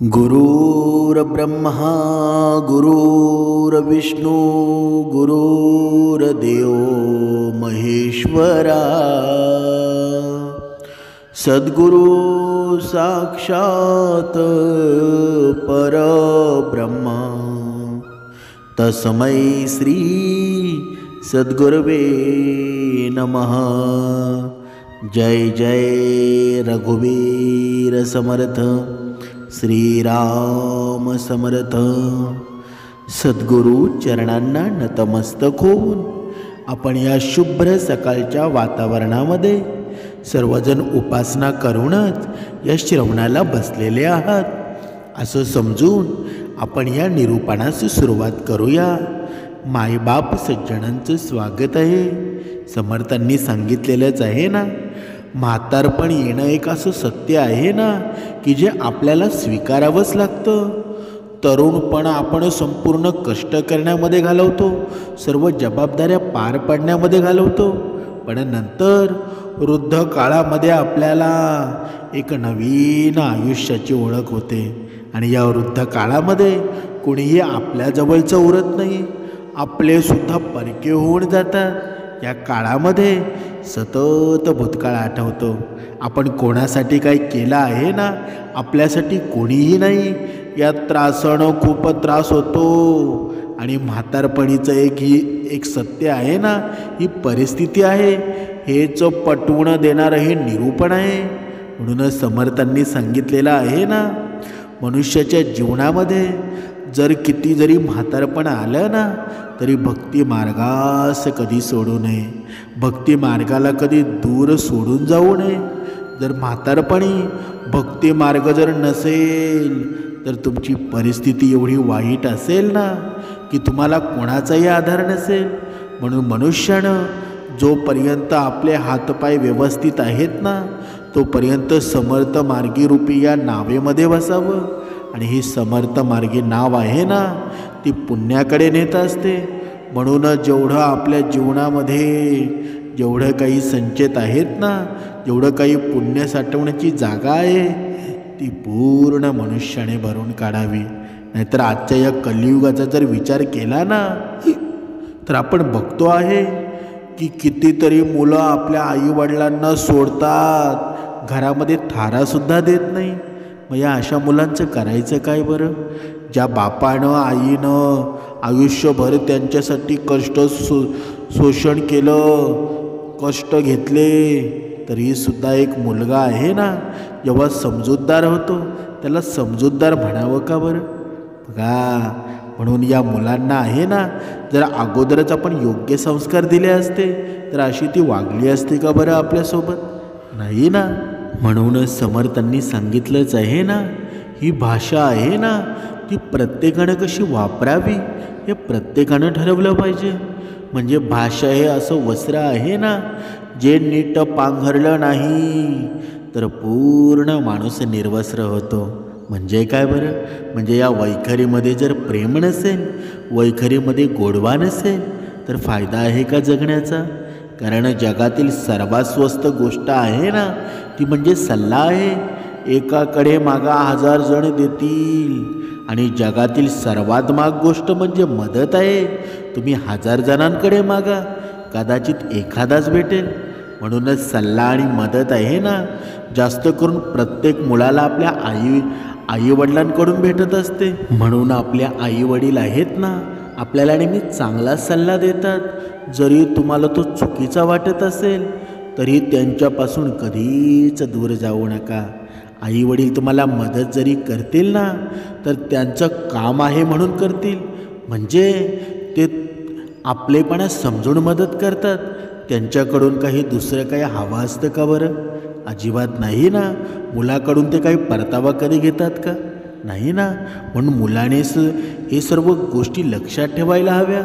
गुरुर्ब्रह्मा गुरुर्विष्णू गुरुर्देव महेश्वरा सद्गुरु साक्षात परब्रह्मा तस्मै श्री सद्गुरवे नमः। जय जय रघुवीर समर्थ श्रीराम समर्थ। सद्गुरु चरणांना नतमस्तक होऊन आपण या शुभ्र सकाळच्या वातावरणामध्ये सर्वजण उपासना करूनच या श्रवणाला बसलेले आहात असं समजून आपण या निरूपणास सुरुवात करूया। मायबाप सज्जनांचं स्वागत आहे। समर्थांनी सांगितलेलंच आहे ना, म्हातारपण येणं एक असं सत्य आहे ना की जे आपल्याला स्वीकारावंच लागतं। तरुणपण आपण संपूर्ण कष्ट करण्यामध्ये घालवतो, सर्व जबाबदाऱ्या पार पाडण्यामध्ये घालवतो, पण नंतर वृद्ध काळामध्ये आपल्याला एक नवीन आयुष्याची ओळख होते आणि या वृद्ध काळामध्ये कोणीही आपल्या जवळचं उरत नाही, आपले सुद्धा परके होऊन जातात। या काळामध्ये सतत भूतकाळ आठवतो। आपण कोणासाठी काही केलं आहे ना, आपल्यासाठी कोणीही नाही। या त्रासानं खूप त्रास होतो आणि म्हातारपणीचं एक सत्य आहे ना, ही परिस्थिती आहे, हेच पटवून देणारं हे निरूपण आहे। म्हणूनच समर्थांनी सांगितलेलं आहे ना, मनुष्याच्या जीवनामध्ये किती जरी म्हातारपण आलं ना तरी भक्ती मार्गास कधी सोडू नये, भक्ती मार्गाला कधी दूर सोडून जाऊ नये। जर म्हातारपणी भक्ती मार्ग जर नसेल तर तुमची परिस्थिती एवढी वाईट असेल ना की तुम्हाला कोणाचाही आधार नसेल। म्हणून मनुष्यानं जोपर्यंत आपले हातपाय व्यवस्थित आहेत ना तोपर्यंत समर्थ मार्गी रूपी या नावेमध्ये बसावं। आणि ही समर्थ मार्गी नाव आहे ना ती पुण्याकडे नेत असते। म्हणून जेवढं आपल्या जीवनामध्ये जेवढं काही संचित आहेत ना, जेवढं काही पुण्य साठवण्याची जागा आहे ती पूर्ण मनुष्याने भरून काढावी। नाहीतर आजच्या या कलियुगाचा जर विचार केला ना तर आपण बघतो आहे की कितीतरी मुलं आपल्या आईवडिलांना सोडतात, घरामध्ये थारासुद्धा देत नाही। मग या अशा मुलांचं करायचं काय बरं? ज्या बापानं आईनं आयुष्यभर त्यांच्यासाठी शोषण केलं, कष्ट घेतले, तरीसुद्धा एक मुलगा आहे ना जेव्हा समजूतदार होतो त्याला समजूतदार म्हणावं का बरं? बघा, म्हणून या मुलांना आहे ना जर अगोदरच आपण योग्य संस्कार दिले असते तर अशी ती वागली असते का बरं आपल्यासोबत? नाही ना। म्हणूनच समर्थांनी सांगितलंच आहे ना, ही भाषा आहे ना ती प्रत्येकानं कशी वापरावी हे प्रत्येकानं ठरवलं पाहिजे। म्हणजे भाषा हे असं वस्त्र आहे ना, जे नीट पांघरलं नाही तर पूर्ण माणूस निर्वस्त्र होतो। म्हणजे काय बरं? म्हणजे या वैखरीमध्ये जर प्रेम नसेल, वैखरीमध्ये गोडवा नसेल तर फायदा आहे का जगण्याचा? कारण जगातील सर्वात स्वस्त गोष्ट आहे ना ती म्हणजे सल्ला आहे। एकाकडे मागा 1000 जण देतील आणि जगातील सर्वात महाग गोष्ट म्हणजे मदत आहे। तुम्ही 1000 जणांकडे मागा, कदाचित एखादाच भेटेल। म्हणूनच सल्ला आणि मदत आहे ना जास्त करून प्रत्येक मुलाला आपल्या आईवडिलांकडून भेटत असते। म्हणून आपल्या आईवडील आहेत ना आपल्याला नेहमी चांगला सल्ला देतात। जरी तुम्हाला तो चुकीचा वाटत असेल तरी त्यांच्यापासून कधीच दूर जाऊ नका। आईवडील तुम्हाला मदत जरी करतील ना तर त्यांचं काम आहे म्हणून करतील, म्हणजे ते आपलेपणा समजून मदत करतात। त्यांच्याकडून काही दुसरं काही हवं असतं का बरं? अजिबात नाही ना। मुलाकडून ते काही परतावा कधी घेतात का? नाही ना। म्हणून मुलानेच हे सर्व गोष्टी लक्षात ठेवायला हव्या।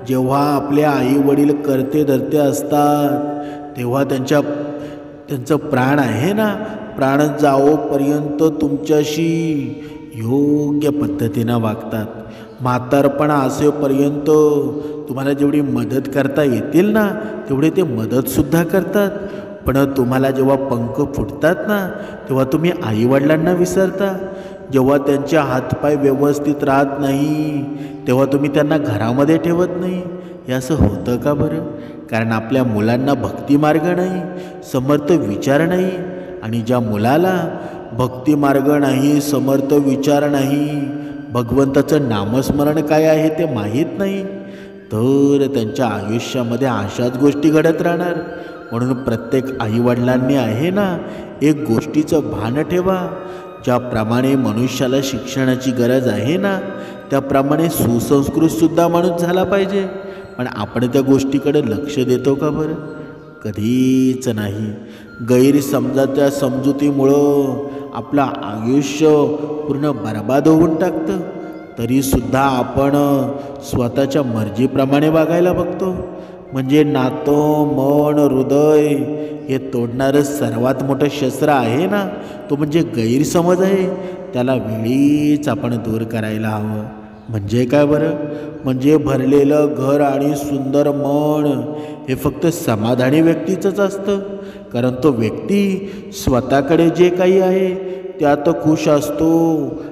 जेव्हा आपले आईवडील करते धरते असतात तेव्हा त्यांचं प्राण आहे ना, प्राण जाओपर्यंत तुमच्याशी योग्य पद्धतीनं वागतात। म्हातारपणा असेपर्यंत तुम्हाला जेवढी मदत करता येतील ना तेवढे ते मदतसुद्धा करतात। पण तुम्हाला जेव्हा पंख फुटतात ना तेव्हा तुम्ही आईवडिलांना विसरता। जेव्हा त्यांचे हातपाय व्यवस्थित राहत नाही तेव्हा तुम्ही त्यांना घरामध्ये ठेवत नाही. हे असं होतं का बरं? कारण आपल्या मुलांना भक्ती मार्ग नाही, समर्थ विचार नाही. आणि ज्या मुलाला भक्ती मार्ग नाही, समर्थ विचार नाही, भगवंताचं नामस्मरण काय आहे ते माहीत नाही, तर त्यांच्या आयुष्यामध्ये अशाच गोष्टी घडत राहणार. म्हणून प्रत्येक आईवडिलांनी आहे ना एक गोष्टीचं भान ठेवा. ज्याप्रमाणे मनुष्याला शिक्षणाची गरज आहे ना त्याप्रमाणे सुसंस्कृतसुद्धा माणूस झाला पाहिजे. पण आपण त्या गोष्टीकडे लक्ष देतो का बरं? कधीच नाही. गैरसमजाच्या समजुतीमुळं आपलं आयुष्य पूर्ण बर्बाद होऊन टाकतं. तरीसुद्धा आपण स्वतःच्या मर्जीप्रमाणे वागायला बघतो. म्हणजे नातं, मन, हृदय हे तोडणारं सर्वात मोठं शस्त्र आहे ना तो म्हणजे गैरसमज आहे. त्याला वेळीच आपण दूर करायला हवं. म्हणजे काय बरं? म्हणजे भरलेलं घर आणि सुंदर मन हे फक्त समाधानी व्यक्तीचंच असतं. कारण तो व्यक्ती स्वतःकडे जे काही आहे त्यात खुश असतो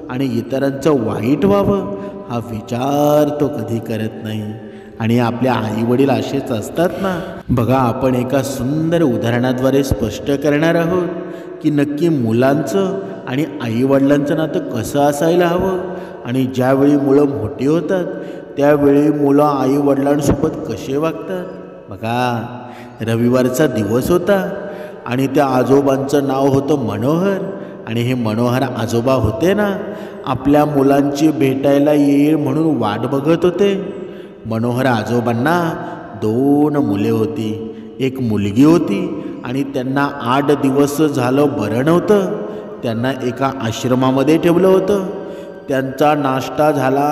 आणि इतरांचं वाईट व्हावं हा विचार तो कधी करत नाही. आणि आपल्या आईवडील असेच असतात ना. बघा, आपण एका सुंदर उदाहरणाद्वारे स्पष्ट करणार आहोत की नक्की मुलांचं आणि आईवडिलांचं नातं कसं असायला हवं. आणि ज्यावेळी मुलं मोठी होतात त्यावेळी मुलं आईवडिलांसोबत कसे वागतात. बघा, रविवारचा दिवस होता आणि त्या आजोबांचं नाव होतं मनोहर. आणि हे मनोहर आजोबा होते ना आपल्या मुलांची भेटायला येईल म्हणून वाट बघत होते. मनोहर आजोबांना 2 मुले होती. एक मुलगी होती आणि त्यांना 8 दिवस झालं बरं नव्हतं. त्यांना एका आश्रमामध्ये ठेवलं होतं. त्यांचा नाश्ता झाला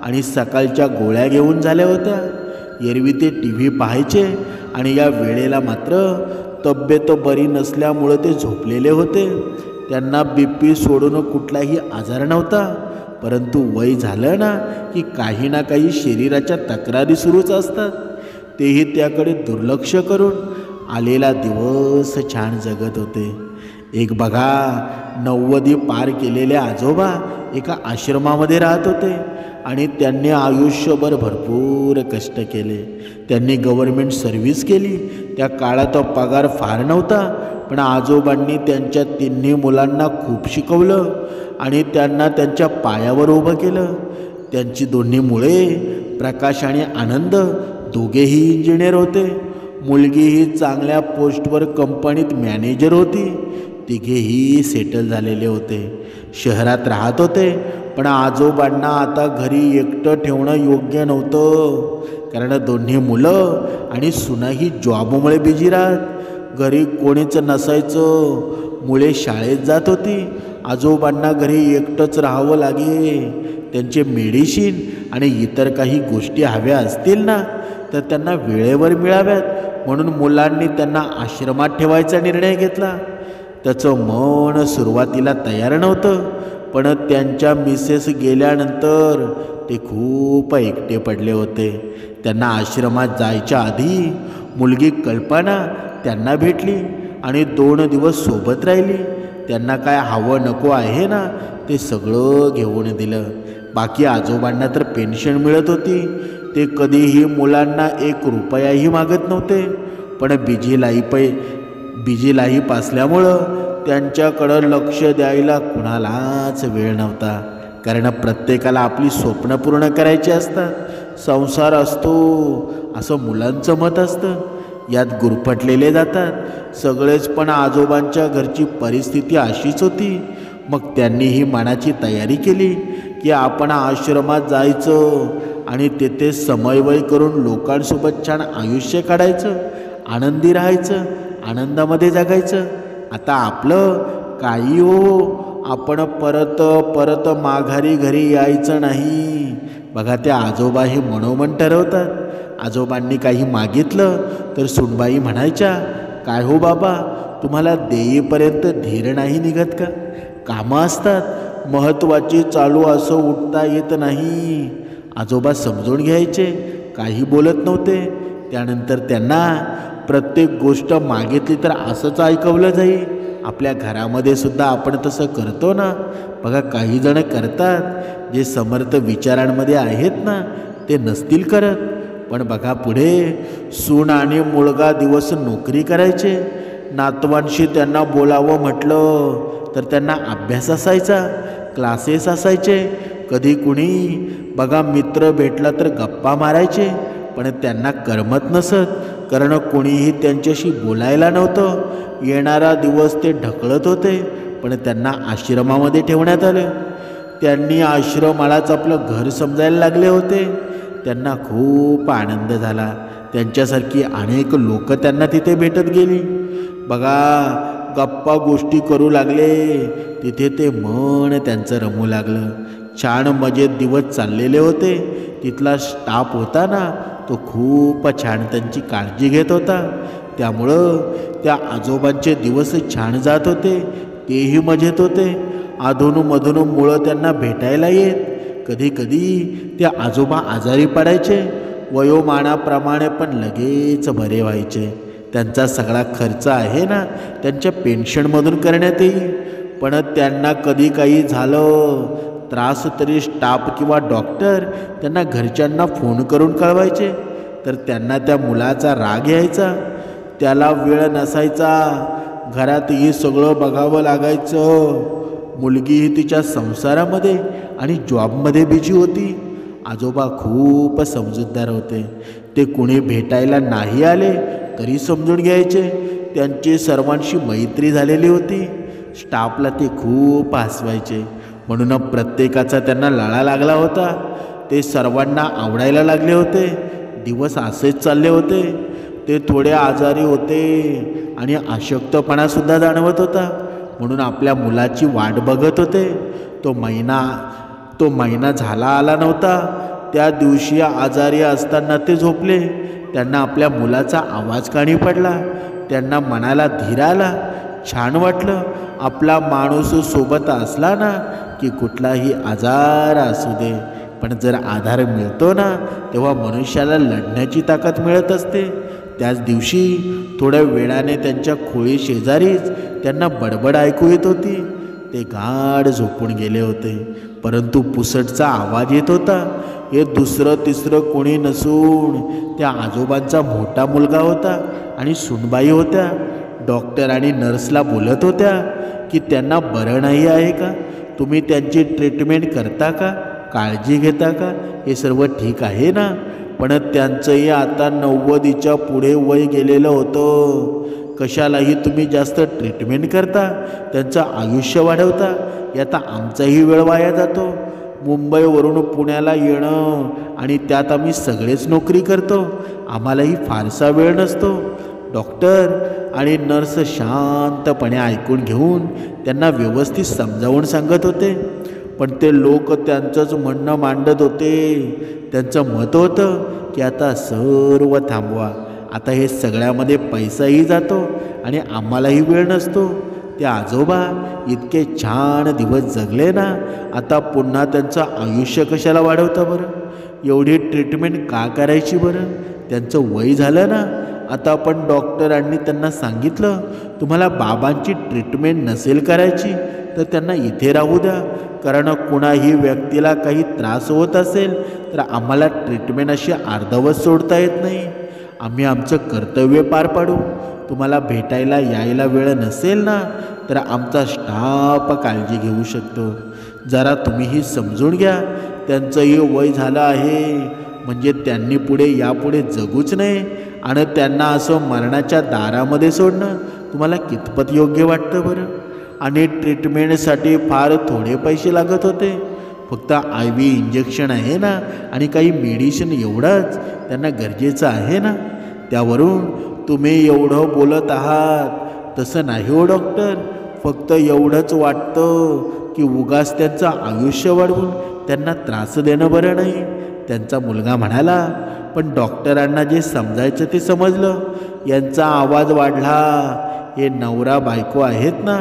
आणि सकाळच्या गोळ्या घेऊन झाल्या होत्या. एरवी ते TV पाहायचे आणि या वेळेला मात्र तब्येत बरी नसल्यामुळे ते झोपलेले होते. त्यांना BP सोडून कुठलाही आजार नव्हता. परंतु वय झालं ना की काही ना काही शरीराच्या तक्रारी सुरूच असतात. तेही त्याकडे दुर्लक्ष करून आलेला दिवस छान जगत होते. एक बघा, 90 पार केलेले आजोबा एका आश्रमामध्ये राहत होते आणि त्यांनी आयुष्यभर भरपूर कष्ट केले. त्यांनी गव्हर्नमेंट सर्व्हिस केली. त्या काळात पगार फार नव्हता, पण आजोबांनी त्यांच्या 3 मुलांना खूप शिकवलं आणि त्यांना त्यांच्या पायावर उभं केलं. त्यांची 2 मुले प्रकाश आणि आनंद दोघेही इंजिनियर होते. मुलगीही चांगल्या पोस्टवर कंपनीत मॅनेजर होती. तिघेही सेटल झालेले होते, शहरात राहत होते. पण आजोबांना आता घरी एकटं ठेवणं योग्य नव्हतं. कारण 2 मुलं आणि सुनाही जॉबमुळे बिझी राहत. घरी कोणीच नसायचं. मुले शाळेत जात होती. आजोबांना घरी एकटंच राहावं लागे. त्यांचे मेडिसिन आणि इतर काही गोष्टी हव्या असतील ना तर त्यांना वेळेवर मिळाव्यात म्हणून मुलांनी त्यांना आश्रमात ठेवायचा निर्णय घेतला. त्याचं मन सुरुवातीला तयार नव्हतं, पण त्यांच्या मिसेस गेल्यानंतर ते खूप एकटे पडले होते. त्यांना आश्रमात जायच्या आधी मुलगी कल्पना त्यांना भेटली आणि 2 दिवस सोबत राहिली. त्यांना काय हवं नको आहे ना ते सगळं घेऊन दिलं. बाकी आजोबांना तर पेन्शन मिळत होती. ते कधीही मुलांना 1 रुपयाही मागत नव्हते. पण बिझी लाईफ असल्यामुळं त्यांच्याकडं लक्ष द्यायला कुणालाच वेळ नव्हता. कारण प्रत्येकाला आपली स्वप्न पूर्ण करायची असतात. संसार असतो असं मुलांचं मत असतं. यात गुरफटलेले जातात सगळेच. पण आजोबांच्या घरची परिस्थिती अशीच होती. मग त्यांनीही मनाची तयारी केली की आपण आश्रमात जायचं आणि तेथे समन्वय करून लोकांसोबत छान आयुष्य काढायचं, आनंदी राहायचं, आनंदामध्ये जगायचं. आता आपलं काही हो, आपण परत माघारी घरी यायचं नाही. बघा, त्या आजोबाही मनोमन ठरवतात. आजोबांनी काही मागितलं तर सुनबाई म्हणायच्या, काय हो बाबा, तुम्हाला देईपर्यंत धीर नाही निघत का? कामं असतात महत्त्वाची, चालू असं उठता येत नाही. आजोबा समजून घ्यायचे, काही बोलत नव्हते. त्यानंतर त्यांना प्रत्येक गोष्ट मागितली तर असंच ऐकवलं जाईल, आपल्या घरामध्ये सुद्धा आपण तसं करतो ना. बघा काही जण करतात, जे समर्थ विचारांमध्ये आहेत ना ते नसतील करत. पण बघा पुढे सून आणि मुलगा दिवस नोकरी करायचे. नातवांशी त्यांना बोलावं म्हटलं तर त्यांना अभ्यास असायचा, क्लासेस असायचे. कधी कुणी बघा मित्र भेटला तर गप्पा मारायचे, पण त्यांना करमत नसत, कारण कोणीही त्यांच्याशी बोलायला नव्हतं. येणारा दिवस ते ढकलत होते. पण त्यांना आश्रमामध्ये ठेवण्यात आलं. त्यांनी आश्रमालाच आपलं घर समजायला लागले होते. त्यांना खूप आनंद झाला. त्यांच्यासारखी अनेक लोक त्यांना तिथे भेटत गेली. बघा गप्पा गोष्टी करू लागले. तिथे ते मन त्यांचं रमू लागलं. छान मजेत दिवस चाललेले होते. तिथला स्टाफ होता ना तो खूप छान त्यांची काळजी घेत होता. त्यामुळं त्या आजोबांचे दिवस छान जात होते. तेही मजेत होते. अधूनमधून मुलं त्यांना भेटायला येत. कधी कधी ते आजोबा आजारी पडायचे. वयोमानाप्रमाणे पण लगेच बरे व्हायचे. त्यांचा सगळा खर्च आहे ना त्यांच्या पेन्शनमधून करण्यात येईल. पण त्यांना कधी काही झालं त्रास तरी स्टाफ किंवा डॉक्टर त्यांना घरच्यांना फोन करून कळवायचे. तर त्यांना त्या मुलाचा राग यायचा. त्याला वेळ नसायचा. घरातही सगळं बघावं लागायचं. मुलगीही तिच्या संसारामध्ये आणि जॉबमध्ये बिझी होती. आजोबा खूप समजूतदार होते. ते कुणी भेटायला नाही आले तरी समजून घ्यायचे. त्यांची सर्वांशी मैत्री झालेली होती. स्टाफला ते खूप हसवायचे. म्हणून प्रत्येकाचा त्यांना लळा लागला होता. ते सर्वांना आवडायला लागले होते. दिवस असेच चालले होते. ते थोडे आजारी होते आणि अशक्तपणासुद्धा जाणवत होता. म्हणून आपल्या मुलाची वाट बघत होते. तो महिना झाला आला नव्हता. त्या दिवशी आजारी असताना ते झोपले. त्यांना आपल्या मुलाचा आवाज कानी पडला. त्यांना मनाला धीर आला. छान वाटलं. आपला माणूस सोबत असला ना की कुठलाही आजार असू दे, पण जर आधार मिळतो ना तेव्हा मनुष्याला लढण्याची ताकद मिळत असते. त्याच दिवशी थोड्या वेळाने त्यांच्या खोळी शेजारीच त्यांना बडबड ऐकू येत होती. ते गाढ झोपून गेले होते. परंतु पुसटचा आवाज येत होता. हे दुसरं तिसरं कोणी नसून त्या आजोबांचा मोठा मुलगा होता आणि सुनबाई होत्या. डॉक्टर आणि नर्सला बोलत होत्या की त्यांना बरं नाही आहे का, तुम्ही त्यांची ट्रीटमेंट करता का, काळजी घेता का, हे सर्व ठीक आहे ना. पण त्यांचंही आता 90च्या पुढे वय गेलेलं होतं. कशालाही तुम्ही जास्त ट्रीटमेंट करता, त्यांचं आयुष्य वाढवता. यात आमचाही वेळ वाया जातो. मुंबईवरून पुण्याला येणं आणि त्यात आम्ही सगळेच नोकरी करतो. आम्हालाही फारसा वेळ नसतो. डॉक्टर आणि नर्स शांतपणे ऐकून घेऊन त्यांना व्यवस्थित समजावून सांगत होते. पण ते लोक त्यांचंच म्हणणं मांडत होते. त्यांचं मत होतं की आता सर्व थांबवा. आता हे सगळ्यामध्ये पैसाही जातो आणि आम्हालाही वेळ नसतो. ते आजोबा इतके छान दिवस जगले ना, आता पुन्हा त्यांचं आयुष्य कशाला वाढवता बरं? एवढी ट्रीटमेंट का करायची बरं? त्यांचं वय झालं ना आता. पण डॉक्टरांनी त्यांना सांगितलं, तुम्हाला बाबांची ट्रीटमेंट नसेल करायची तर त्यांना इथे राहू द्या. कारण कुणाही व्यक्तीला काही त्रास होत असेल तर आम्हाला ट्रीटमेंट अशी अर्धवट सोडता येत नाही. आम्ही आमचं कर्तव्य पार पाडू. तुम्हाला भेटायला यायला वेळ नसेल ना तर आमचा स्टाफ काळजी घेऊ शकतो. जरा तुम्हीही समजून घ्या. त्यांचंही वय झालं आहे, म्हणजे त्यांनी पुढे यापुढे जगूच नये आणि त्यांना असं मरणाच्या दारामध्ये सोडणं तुम्हाला कितपत योग्य वाटतं बरं? आणि ट्रीटमेंटसाठी फार थोडे पैसे लागत होते. फक्त IV इंजेक्शन आहे ना आणि काही मेडिसिन एवढंच त्यांना गरजेचं आहे ना. त्यावरून तुम्ही एवढं बोलत आहात तसं नाही हो डॉक्टर. फक्त एवढंच वाटतं की उगाच त्यांचं आयुष्य वाढवून त्यांना त्रास देणं बरं नाही. त्यांचा मुलगा म्हणाला. पण डॉक्टरांना जे समजायचं ते समजलं. यांचा आवाज वाढला. हे नवरा बायको आहेत ना,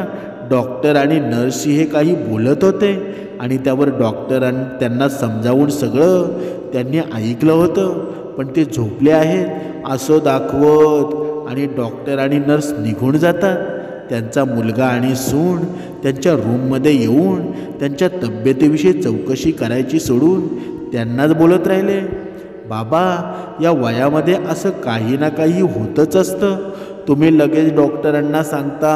डॉक्टर आणि नर्सशी हे काही बोलत होते आणि त्यावर डॉक्टरांनी त्यांना समजावून सगळं त्यांनी ऐकलं होतं. पण ते झोपले आहेत असं दाखवत आणि डॉक्टर आणि नर्स निघून जातात. त्यांचा मुलगा आणि सून त्यांच्या रूममध्ये येऊन त्यांच्या तब्येतीविषयी चौकशी करायची सोडून त्यांनाच बोलत राहिले. बाबा, या वयामध्ये असं काही ना काही होतच असतं. तुम्ही लगेच डॉक्टरांना सांगता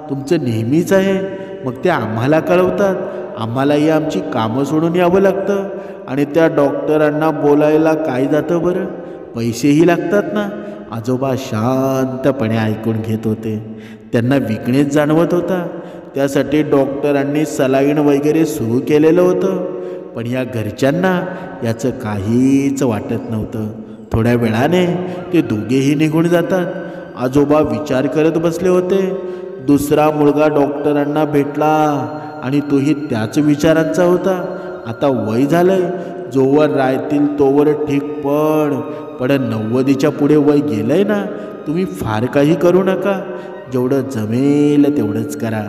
तुमचं नेहमीच आहे, मग ते आम्हाला कळवतात. आम्हालाही आमची कामं सोडून यावं लागतं आणि त्या डॉक्टरांना बोलायला काय जातं बरं, पैसेही लागतात ना. आजोबा शांतपणे ऐकून घेत होते. त्यांना विकनेस जाणवत होता. त्यासाठी डॉक्टरांनी सलाईन वगैरे सुरू केलेलं होतं. पण या घरच्यांना याचं काहीच वाटत नव्हतं. थोड्या वेळाने ते दोघेही निघून जातात. आजोबा विचार करत बसले होते. दुसरा मुलगा डॉक्टरांना भेटला आणि तोही त्याच विचारांचा होता. आता वय झालंय, जोवर राहतील तोवर ठीक, पण 90च्या पुढे वय गेलंय ना, तुम्ही फार काही करू नका, जेवढं जमेल तेवढंच करा.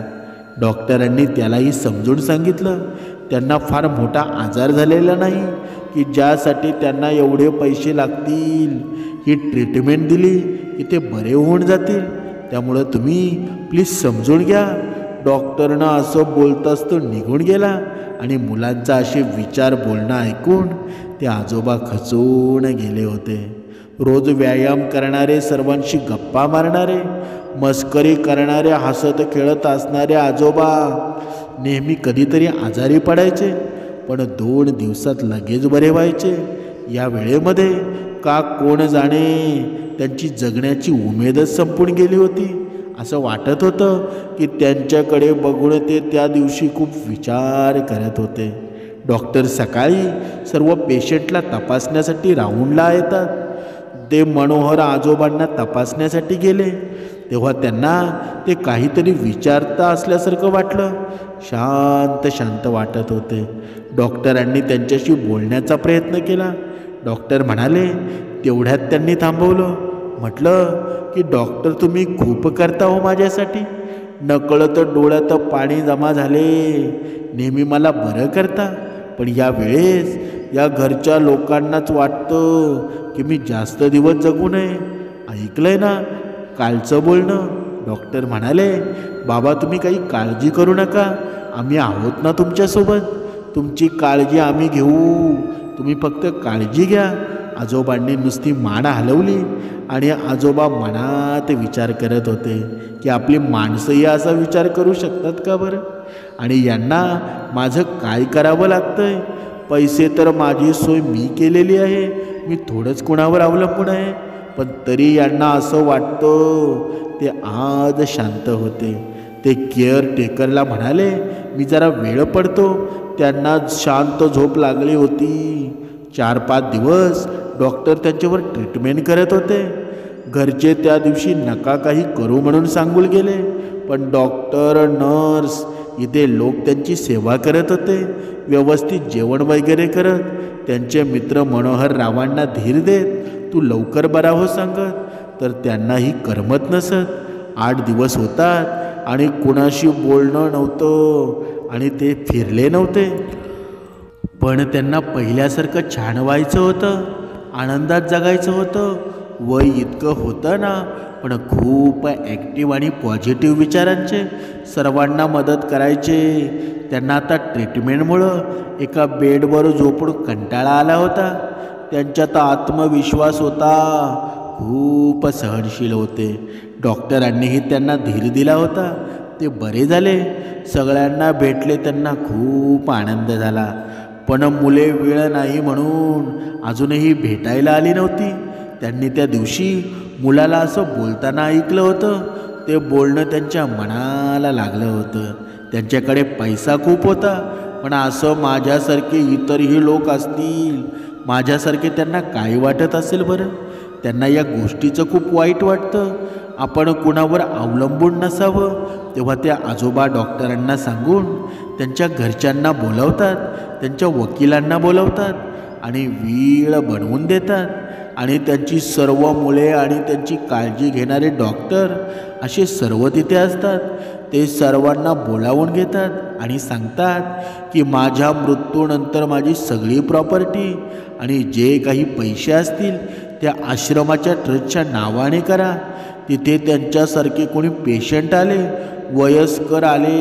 डॉक्टरांनी त्यालाही समजून सांगितलं. त्यांना फार मोठा आजार झालेला नाही की ज्यासाठी त्यांना एवढे पैसे लागतील. ही ट्रीटमेंट दिली की ते बरे होऊन जातील. त्यामुळं तुम्ही प्लीज समजून घ्या. डॉक्टरनं असं बोलताच तो निघून गेला आणि मुलांचा असे विचार बोलणं ऐकून ते आजोबा खचून गेले होते. रोज व्यायाम करणारे, सर्वांशी गप्पा मारणारे, मस्करी करणारे, हसत खेळत असणारे आजोबा नेहमी कधीतरी आजारी पडायचे, पण 2 दिवसात लगेच बरे व्हायचे. या वेळेमध्ये का कोण जाणे, त्यांची जगण्याची उमेदच संपून गेली होती. असं वाटत होतं की त्यांच्याकडे बघून ते त्या दिवशी खूप विचार करत होते. डॉक्टर सकाळी सर्व पेशंटला तपासण्यासाठी राऊंडला येतात. ते मनोहर आजोबांना तपासण्यासाठी गेले तेव्हा त्यांना ते काहीतरी विचारता असल्यासारखं वाटलं. शांत वाटत होते. डॉक्टरांनी त्यांच्याशी बोलण्याचा प्रयत्न केला. डॉक्टर म्हणाले. तेवढ्यात त्यांनी थांबवलं. म्हटलं की डॉक्टर, तुम्ही खूप करता हो माझ्यासाठी. नकळत डोळ्यात पाणी जमा झाले. नेहमी मला बरं करता, पण या वेळेस या घरच्या लोकांनाच वाटतं की मी जास्त दिवस जगू नये. ऐकलंय ना कालचं बोलणं. डॉक्टर म्हणाले. बाबा, तुम्ही काही काळजी करू नका, आम्ही आहोत ना तुमच्यासोबत. तुमची काळजी आम्ही घेऊ, तुम्ही फक्त काळजी घ्या. आजोबांनी नुसती मान हलवली आणि आजोबा मनात विचार करत होते की आपली माणसंही असा विचार करू शकतात का बरं, आणि यांना माझं काय करावं लागतंय. पैसे तर माझी सोय मी केलेली आहे, मी थोडंच कुणावर अवलंबून आहे, पण तरी यांना असं वाटतं. ते आज शांत होते. ते केअरटेकरला म्हणाले, मी जरा वेळ पडतो. त्यांना शांत झोप लागली होती. 4-5 दिवस डॉक्टर त्यांच्यावर ट्रीटमेंट करत होते. घरचे त्या दिवशी नका काही करू म्हणून सांगून गेले, पण डॉक्टर, नर्स, इथे लोक त्यांची सेवा करत होते, व्यवस्थित जेवण वगैरे करत. त्यांचे मित्र मनोहर रावांना धीर देत, तू लवकर बरा हो सांगत. तर त्यांनाही करमत नसत. 8 दिवस होतात आणि कुणाशी बोलणं नव्हतं आणि ते फिरले नव्हते. पण त्यांना पहिल्यासारखं छान व्हायचं होतं, आनंदात जगायचं होतं. वय इतकं होतं ना, पण खूप ॲक्टिव्ह आणि पॉझिटिव्ह विचारांचे, सर्वांना मदत करायचे. त्यांना आता ट्रीटमेंटमुळं एका बेडवर झोपून कंटाळा आला होता. त्यांच्यात आत्मविश्वास होता, खूप सहनशील होते. डॉक्टरांनीही त्यांना धीर दिला होता. ते बरे झाले, सगळ्यांना भेटले, त्यांना खूप आनंद झाला. पण मुले वेळ नाही म्हणून अजूनही भेटायला आली नव्हती. त्यांनी त्या दिवशी मुलाला असं बोलताना ऐकलं होतं. ते बोलणं त्यांच्या मनाला लागलं होतं. त्यांच्याकडे पैसा खूप होता, पण असं माझ्यासारखे इतरही लोक असतील, माझ्यासारखे त्यांना काय वाटत असेल बरं. त्यांना या गोष्टीचं खूप वाईट वाटतं. आपण कुणावर अवलंबून नसावं. तेव्हा त्या आजोबा डॉक्टरांना सांगून त्यांच्या घरच्यांना बोलवतात, त्यांच्या वकिलांना बोलवतात आणि वेळ बनवून देतात. आणि त्यांची सर्व मुले आणि त्यांची काळजी घेणारे डॉक्टर असे सर्व तिथे असतात. ते सर्वांना बोलावून घेतात आणि सांगतात की माझ्या मृत्यूनंतर माझी सगळी प्रॉपर्टी आणि जे काही पैसे असतील त्या आश्रमाच्या ट्रस्टच्या नावाने करा. तिथे त्यांच्यासारखे कोणी पेशंट आले, वयस्कर आले,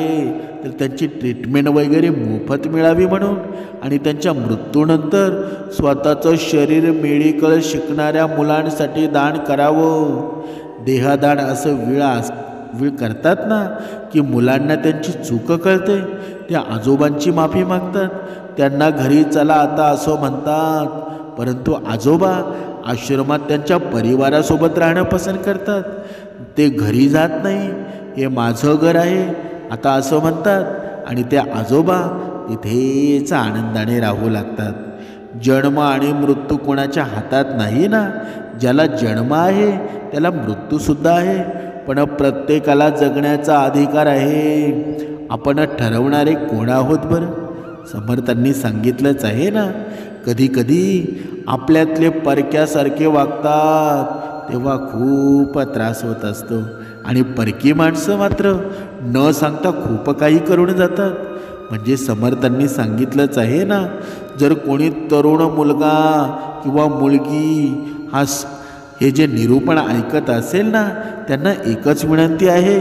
तर त्यांची ट्रीटमेंट वगैरे मोफत मिळावी म्हणून आणि त्यांच्या मृत्यूनंतर स्वतःचं शरीर मेडिकल शिकणाऱ्या मुलांसाठी दान करावं. देहदान असं वेळ करतात ना की मुलांना त्यांची चूक कळते, त्या आजोबांची माफी मागतात, त्यांना घरी चला आता असं म्हणतात. परंतु आजोबा आश्रमात त्यांच्या परिवारासोबत राहणं पसंत करतात, ते घरी जात नाही. हे माझं घर आहे आता असं म्हणतात आणि त्या आजोबा तिथेच आनंदाने राहू लागतात. जन्म आणि मृत्यू कोणाच्या हातात नाही ना. ज्याला जन्म आहे त्याला मृत्यूसुद्धा आहे, पण प्रत्येकाला जगण्याचा अधिकार आहे. आपण ठरवणारे कोण आहोत बरं? समर्थांनी सांगितलंच आहे ना, कधी कधी आपल्यातले परक्यासारखे वागतात तेव्हा खूप त्रास होत असतो आणि परकी माणसं मात्र न सांगता खूप काही करून जातात. म्हणजे समर्थांनी सांगितलंच आहे ना, जर कोणी तरुण मुलगा किंवा मुलगी हे जे निरूपण ऐकत असेल ना, त्यांना एकच विनंती आहे,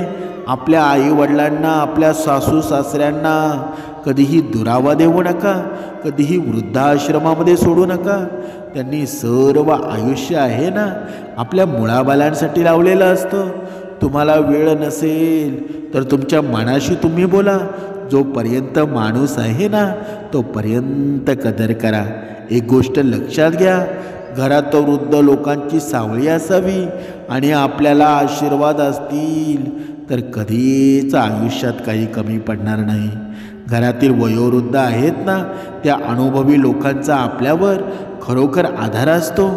आपल्या आईवडिलांना, आपल्या सासू सासऱ्यांना कधीही दुरावा देऊ नका, कधीही वृद्धाश्रमामध्ये सोडू नका. त्यांनी सर्व आयुष्य आहे ना आपल्या मुलाबालांसाठी लावलेलं असतं. तुम्हाला वेळ नसेल तर तुमच्या मनाशी तुम्ही बोला. जोपर्यंत माणूस आहे ना तोपर्यंत कदर करा. एक गोष्ट लक्षात घ्या, घरात वृद्ध लोकांची सावळी असावी आणि आपल्याला आशीर्वाद असतील तर कधीच आयुष्यात काही कमी पडणार नाही. घरातील वयोवृद्ध आहेत ना, त्या अनुभवी लोकांचा आपल्यावर खरोखर आधार असतो.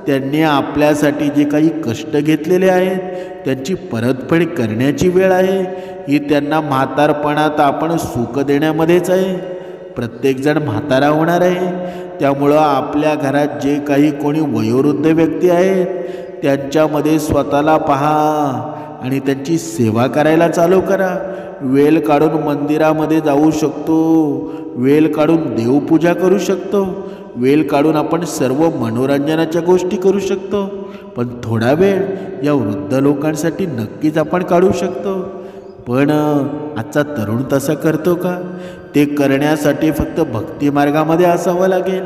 त्यांनी आपल्यासाठी जे काही कष्ट घेतलेले आहेत त्यांची परतफेड करण्याची वेळ आहे. ही त्यांना म्हातारपणात आपण सुख देण्यामध्येच आहे. प्रत्येकजण म्हातारा होणार आहे, त्यामुळं आपल्या घरात जे काही कोणी वयोवृद्ध व्यक्ती आहेत त्यांच्यामध्ये स्वतःला पहा आणि त्यांची सेवा करायला चालू करा. वेळ काढून मंदिरामध्ये जाऊ शकतो, वेळ काढून देवपूजा करू शकतो, वेळ काढून आपण सर्व मनोरंजनाच्या गोष्टी करू शकतो, पण थोडा वेळ या वृद्ध लोकांसाठी नक्कीच आपण काढू शकतो. पण आजचा तरुण तसा करतो का? ते करण्यासाठी फक्त भक्तिमार्गामध्ये असावं लागेल,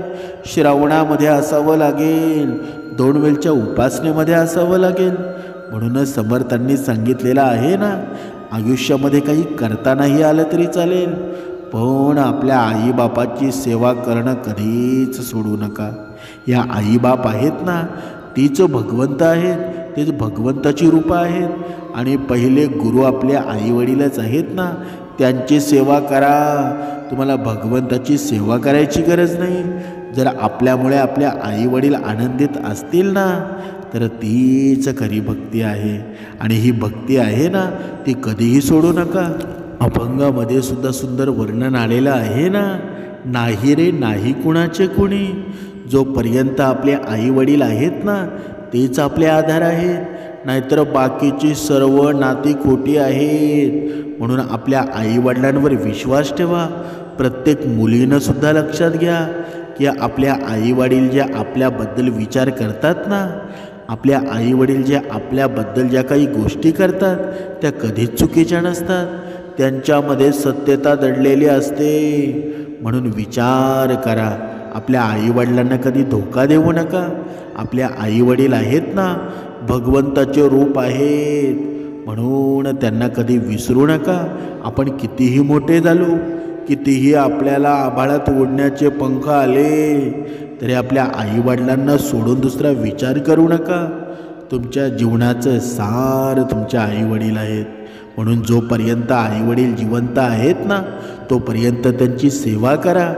श्रावणामध्ये असावं लागेल, 2 वेळच्या उपासनेमध्ये असावं लागेल. म्हणूनच समर्थांनी सांगितलेलं आहे ना, आयुष्यामध्ये काही करता नाही आलं तरी चालेल, पण आपल्या आईबापाची सेवा करणं कधीच सोडू नका. या आईबाप आहेत ना तीच भगवंत आहेत, तेच भगवंताची रूपं आहेत आणि पहिले गुरु आपले आईवडीलच आहेत ना, त्यांची सेवा करा. तुम्हाला भगवंताची सेवा करायची गरज नाही. जर आपल्यामुळे आपल्या आईवडील आनंदित असतील ना तर तीच खरी भक्ती आहे आणि ही भक्ती आहे ना ती कधीही सोडू नका. अभंगामध्ये सुद्धा सुंदर वर्णन आलेलं आहे ना, नाही रे नाही कुणाचे कुणी. जोपर्यंत आपले आईवडील आहेत ना तेच आपले आधार आहेत, नाहीतर बाकीची सर्व नाती खोटी आहेत. म्हणून आपल्या आईवडिलांवर विश्वास ठेवा. प्रत्येक मुलीनं सुद्धा लक्षात घ्या की आपल्या आईवडील जे आपल्याबद्दल विचार करतात ना, आपल्या आईवडील जे आपल्याबद्दल ज्या काही गोष्टी करतात त्या कधीच चुकीच्या नसतात, त्यांच्यामध्ये सत्यता दडलेली असते. म्हणून विचार करा, आपल्या आईवडिलांना कधी धोका देऊ नका. आपल्या आईवडील आहेत ना भगवंताचे रूप आहेत, म्हणून त्यांना कधी विसरू नका. आपण कितीही मोठे झालो, कितीही आपल्याला आभाळात उडण्याचे पंख आले तरी आपल्या आईवडिलांना सोडून दुसरा विचार करू नका. तुमच्या जीवनाचं सार तुमच्या आईवडील आहेत. म्हणून जोपर्यंत आईवडील जिवंत आहेत ना तोपर्यंत त्यांची सेवा करा.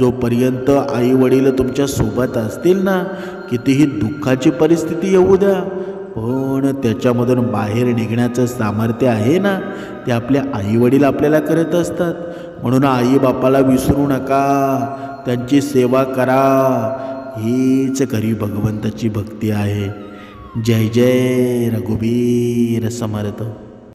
जोपर्यंत आईवडील तुमच्या सोबत असतील ना, कितीही दुःखाची परिस्थिती येऊ द्या, पण त्याच्यामधून बाहेर निघण्याचं सामर्थ्य आहे ना ते आपल्या आईवडील आपल्याला करत असतात. म्हणून आईबापाला विसरू नका, त्यांची सेवा करा. हीच खरी भगवंताची भक्ती आहे. जय जय रघुबीर समर्थ.